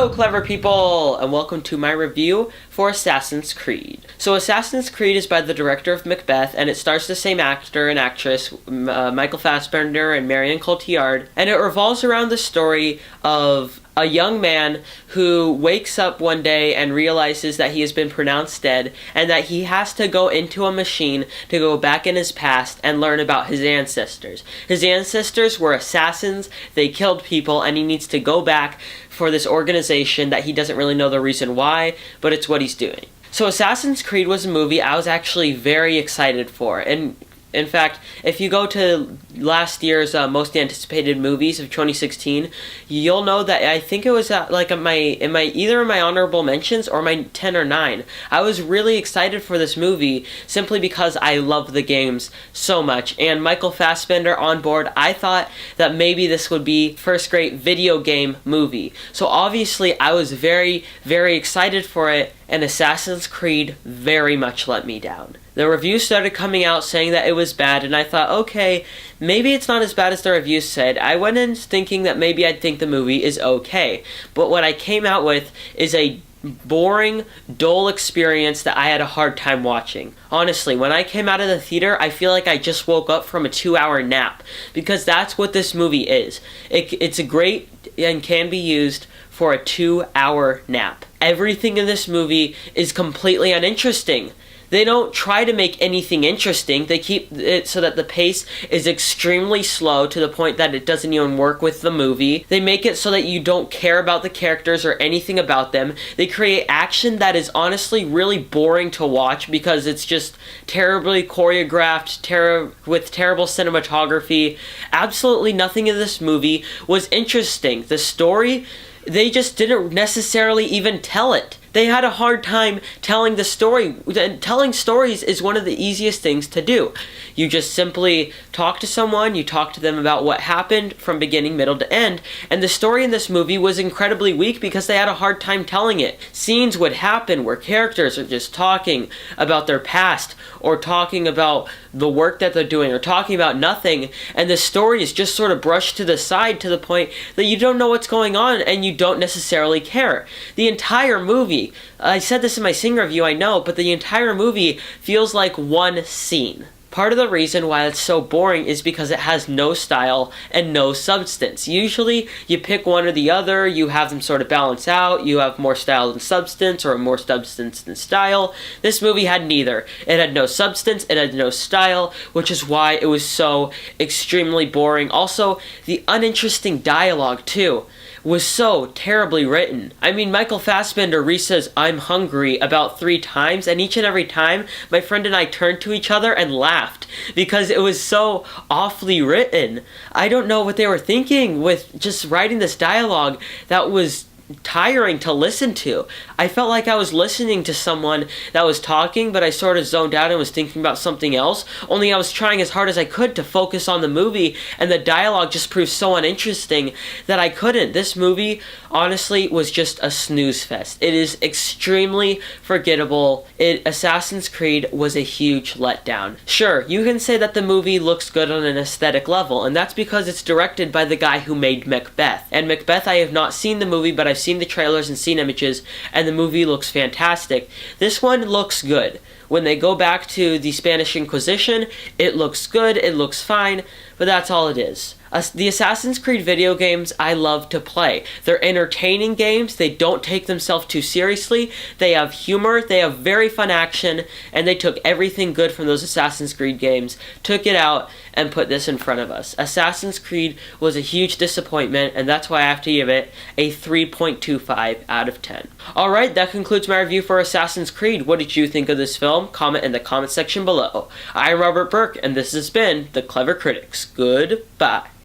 Hello, clever people, and welcome to my review for Assassin's Creed. So Assassin's Creed is by the director of Macbeth, and it stars the same actor and actress, Michael Fassbender and Marion Cotillard, and it revolves around the story of a young man who wakes up one day and realizes that he has been pronounced dead and that he has to go into a machine to go back in his past and learn about his ancestors. His ancestors were assassins, they killed people, and he needs to go back for this organization that he doesn't really know the reason why, but it's what he's doing. So Assassin's Creed was a movie I was actually very excited for, and in fact, if you go to last year's most anticipated movies of 2016, you'll know that I think it was like in my honorable mentions or my 10 or 9. I was really excited for this movie simply because I love the games so much, and Michael Fassbender on board. I thought that maybe this would be first great video game movie. So obviously I was very, very excited for it, and Assassin's Creed very much let me down. The reviews started coming out saying that it was bad, and I thought, okay, maybe it's not as bad as the reviews said. I went in thinking that maybe I'd think the movie is okay, but what I came out with is a boring, dull experience that I had a hard time watching. Honestly, when I came out of the theater, I feel like I just woke up from a 2-hour nap, because that's what this movie is. It's a great and can be used for a 2-hour nap. Everything in this movie is completely uninteresting. They don't try to make anything interesting. They keep it so that the pace is extremely slow to the point that it doesn't even work with the movie. They make it so that you don't care about the characters or anything about them. They create action that is honestly really boring to watch because it's just terribly choreographed, with terrible cinematography. Absolutely nothing in this movie was interesting. The story, they just didn't necessarily even tell it. They had a hard time telling the story, and telling stories is one of the easiest things to do. You just simply talk to someone, you talk to them about what happened from beginning, middle to end, and the story in this movie was incredibly weak because they had a hard time telling it. Scenes would happen where characters are just talking about their past, or talking about the work that they're doing, or talking about nothing, and the story is just sort of brushed to the side to the point that you don't know what's going on and you don't necessarily care. The entire movie, I said this in my Sing review, I know, but the entire movie feels like one scene. Part of the reason why it's so boring is because it has no style and no substance. Usually, you pick one or the other, you have them sort of balance out, you have more style than substance, or more substance than style. This movie had neither. It had no substance, it had no style, which is why it was so extremely boring. Also, the uninteresting dialogue, too, was so terribly written. I mean, Michael Fassbender says, "I'm hungry," about 3 times, and each and every time, my friend and I turned to each other and laughed, because it was so awfully written. I don't know what they were thinking with just writing this dialogue that was tiring to listen to. I felt like I was listening to someone that was talking, but I sort of zoned out and was thinking about something else, only I was trying as hard as I could to focus on the movie, and the dialogue just proved so uninteresting that I couldn't. This movie, honestly, was just a snooze fest. It is extremely forgettable. Assassin's Creed was a huge letdown. Sure, you can say that the movie looks good on an aesthetic level, and that's because it's directed by the guy who made Macbeth. And Macbeth, I have not seen the movie, but I've seen the trailers and seen images, and the movie looks fantastic. This one looks good. When they go back to the Spanish Inquisition, it looks good, it looks fine, but that's all it is. The Assassin's Creed video games I love to play. They're entertaining games, they don't take themselves too seriously, they have humor, they have very fun action, and they took everything good from those Assassin's Creed games, took it out, and put this in front of us. Assassin's Creed was a huge disappointment, and that's why I have to give it a 3.25 out of 10. Alright, that concludes my review for Assassin's Creed. What did you think of this film? Comment in the comment section below. I'm Robert Burke, and this has been The Clever Critics. Goodbye.